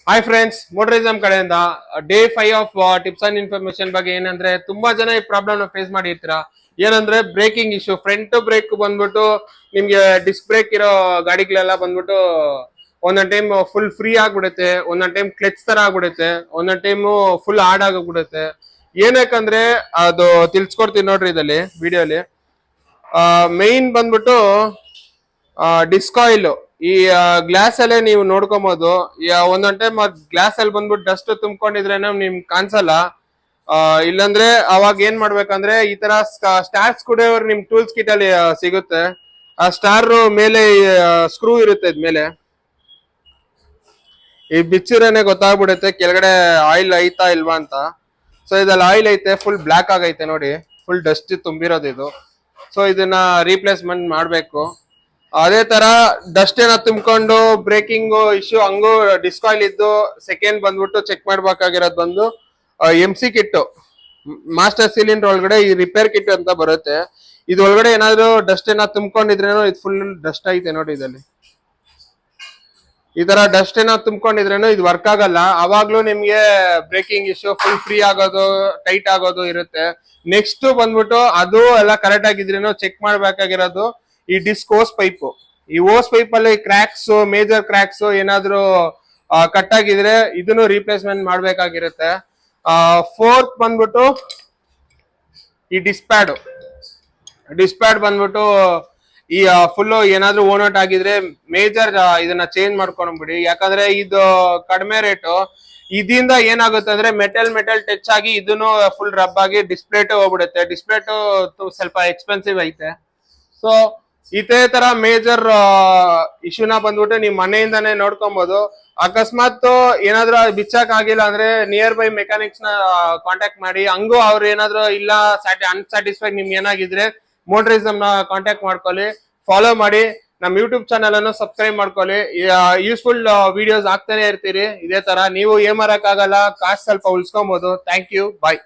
Hi friends, ಮೋಟರಿಸಮ್ ಕಡೆಯಿಂದ day 5 of tips and information ಬಗ್ಗೆ ಏನಂದ್ರೆ ತುಂಬಾ ಜನ ಈ ಪ್ರಾಬ್ಲಮ್ ನ ಫೇಸ್ ಮಾಡಿರ್ತೀರಾ. ಏನಂದ್ರೆ ಬ್ರೇಕಿಂಗ್ ಇಶ್ಯೂ, ಫ್ರಂಟ್ ಬ್ರೇಕ್ ಬಂದ್ಬಿಟ್ಟು ನಿಮ್ಗೆ ಡಿಸ್ಕ್ ಬ್ರೇಕ್ ಇರೋ ಗಾಡಿಗಳೆಲ್ಲ ಬಂದ್ಬಿಟ್ಟು ಒಂದೊಂದ್ ಟೈಮ್ ಫುಲ್ ಫ್ರೀ ಆಗ್ಬಿಡುತ್ತೆ, ಒಂದೊಂದ್ ಟೈಮ್ ಕ್ಲಚ್ ತರ ಆಗ್ಬಿಡುತ್ತೆ, ಒಂದೊಂದ್ ಟೈಮ್ ಫುಲ್ ಹಾರ್ಡ್ ಆಗೋಗ್ಬಿಡುತ್ತೆ. ಏನಕ್ಕಂದ್ರೆ ಅದು ತಿಳ್ಸ್ಕೊಡ್ತೀನಿ ನೋಡ್ರಿ ಇದಲ್ಲಿ ವಿಡಿಯೋಲಿ. ಮೈನ್ ಬಂದ್ಬಿಟ್ಟು ಡಿಸ್ಕ್ ಆಯಿಲ್ ಈ ಗ್ಲಾಸ್ ಅಲ್ಲೇ ನೀವು ನೋಡ್ಕೊಬಹುದು. ಒಂದೊಂದ್ ಟೈಮ್ ಗ್ಲಾಸ್ ಅಲ್ಲಿ ಬಂದ್ಬಿಟ್ಟು ಡಸ್ಟ್ ತುಂಬ್ಕೊಂಡಿದ್ರೆ ನಿಮ್ ಕಾಣಿಸಲ್ಲ. ಇಲ್ಲಾಂದ್ರೆ ಅವಾಗ ಏನ್ ಮಾಡ್ಬೇಕಂದ್ರೆ ಈ ತರ ಸ್ಟಾರ್ ಸ್ಕ್ರೂಡ್ರೈವರ್ ನಿಮ್ ಟೂಲ್ಸ್ ಕಿಟ್ ಅಲ್ಲಿ ಸಿಗುತ್ತೆ. ಆ ಸ್ಟಾರ್ ಮೇಲೆ ಸ್ಕ್ರೂ ಇರುತ್ತೆ ಇದ್ಮೇಲೆ. ಈ ಬಿಚ್ಚಿರನೆ ಗೊತ್ತಾಗ್ಬಿಡುತ್ತೆ ಕೆಳಗಡೆ ಆಯಿಲ್ ಐತಾ ಇಲ್ವಾ ಅಂತ. ಸೊ ಇದ್ರಲ್ಲಿ ಆಯಿಲ್ ಐತೆ, ಫುಲ್ ಬ್ಲಾಕ್ ಆಗೈತೆ ನೋಡಿ, ಫುಲ್ ಡಸ್ಟ್ ತುಂಬಿರೋದು ಇದು. ಸೊ ಇದನ್ನ ರೀಪ್ಲೇಸ್ಮೆಂಟ್ ಮಾಡ್ಬೇಕು. ಅದೇ ತರ ಡಸ್ಟ್ ಏನ ತುಂಬಿಕೊಂಡು ಬ್ರೇಕಿಂಗ್ ಇಶ್ಯೂ ಹಂಗು ಡಿಸ್ಕ್ ಆಯಿಲ್ ಇದ್ದು ಸೆಕೆಂಡ್ ಬಂದ್ಬಿಟ್ಟು ಚೆಕ್ ಮಾಡ್ಬೇಕಾಗಿರೋದು ಬಂದು MC ಕಿಟ್, ಮಾಸ್ಟರ್ ಸಿಲಿಂಡರ್ ಒಳಗಡೆ ಈ ರಿಪೇರ್ ಕಿಟ್ ಅಂತ ಬರುತ್ತೆ. ಇದು ಒಳಗಡೆ ಏನಾದ್ರು ಡಸ್ಟ್ ಏನಾದ್ರು ತುಂಬಿಕೊಂಡಿದ್ರೇನು ಇದು ಫುಲ್ ಡಸ್ಟ್ ಐತೆ ನೋಡಿ ಇದಲ್ಲಿ. ಈ ತರ ಡಸ್ಟ್ ಏನಾದ್ರು ತುಂಬಿಕೊಂಡಿದ್ರೇನು ಇದು ವರ್ಕ್ ಆಗಲ್ಲ. ಅವಾಗ್ಲೂ ನಿಮ್ಗೆ ಬ್ರೇಕಿಂಗ್ ಇಶ್ಯೂ, ಫುಲ್ ಫ್ರೀ ಆಗೋದು, ಟೈಟ್ ಆಗೋದು ಇರುತ್ತೆ. ನೆಕ್ಸ್ಟ್ ಬಂದ್ಬಿಟ್ಟು ಅದು ಎಲ್ಲ ಕರೆಕ್ಟ್ ಆಗಿದ್ರೇನು ಚೆಕ್ ಮಾಡ್ಬೇಕಾಗಿರೋದು ಈ ಡಿಸ್ಕ್ ಓಸ್ ಪೈಪ್. ಈ ಓಸ್ ಪೈಪ್ ಅಲ್ಲಿ ಕ್ರ್ಯಾಕ್ಸ್, ಮೇಜರ್ ಕ್ರ್ಯಾಕ್ಸ್ ಏನಾದ್ರು ಕಟ್ ಆಗಿದ್ರೆ ಇದನ್ನು ರೀಪ್ಲೇಸ್ಮೆಂಟ್ ಮಾಡ್ಬೇಕಾಗಿರುತ್ತೆ. ಫೋರ್ತ್ ಬಂದ್ಬಿಟ್ಟು ಈ ಡಿಸ್ಪ್ಯಾಡ್ ಬಂದ್ಬಿಟ್ಟು ಈ ಫುಲ್ ಏನಾದ್ರು ಓನೌಟ್ ಆಗಿದ್ರೆ ಮೇಜರ್ ಇದನ್ನ ಚೇಂಜ್ ಮಾಡ್ಕೊಂಡ್ಬಿಡಿ. ಯಾಕಂದ್ರೆ ಇದು ಕಡಿಮೆ ರೇಟು. ಇದರಿಂದ ಏನಾಗುತ್ತೆ ಅಂದ್ರೆ ಮೆಟಲ್ ಟಚ್ ಆಗಿ ಇದನ್ನು ಫುಲ್ ರಬ್ ಆಗಿ ಡಿಸ್ಪ್ಲೇಟ್ ಹೋಗ್ಬಿಡುತ್ತೆ. ಡಿಸ್ಪ್ಲೇಟ್ ಸ್ವಲ್ಪ ಎಕ್ಸ್ಪೆನ್ಸಿವ್ ಐತೆ. ಸೊ ಇದೇ ತರ ಮೇಜರ್ ಇಶ್ಯೂನ ಬಂದ್ಬಿಟ್ಟು ನೀವು ಮನೆಯಿಂದಾನೇ ನೋಡ್ಕೊಬಹುದು. ಅಕಸ್ಮಾತ್ ಏನಾದ್ರು ಬಿಚ್ಚಾಕ್ ಆಗಿಲ್ಲ ಅಂದ್ರೆ ನಿಯರ್ ಬೈ ಮೆಕ್ಯಾನಿಕ್ಸ್ ನ ಕಾಂಟ್ಯಾಕ್ಟ್ ಮಾಡಿ. ಹಂಗೂ ಅವ್ರು ಏನಾದ್ರು ಇಲ್ಲ ಅನ್ಸ್ಯಾಟಿಸ್ಫೈಡ್ ನಿಮ್ಗೆ ಏನಾಗಿದ್ರೆ ಮೋಟರಿಸಮ್ ನ ಕಾಂಟ್ಯಾಕ್ಟ್ ಮಾಡ್ಕೊಳ್ಳಿ, ಫಾಲೋ ಮಾಡಿ. ನಮ್ ಯೂಟ್ಯೂಬ್ ಚಾನಲ್ ಅನ್ನು ಸಬ್ಸ್ಕ್ರೈಬ್ ಮಾಡ್ಕೊಳ್ಳಿ. ಯೂಸ್ಫುಲ್ ವಿಡಿಯೋಸ್ ಆಗ್ತಾನೆ ಇರ್ತೀರಿ. ಇದೇ ತರ ನೀವು ಏನ್ ಮಾಡಕ್ಕಾಗಲ್ಲ, ಕಾಸ್ಟ್ ಸ್ವಲ್ಪ ಉಳ್ಸ್ಕೊಬಹುದು. Thank you, bye.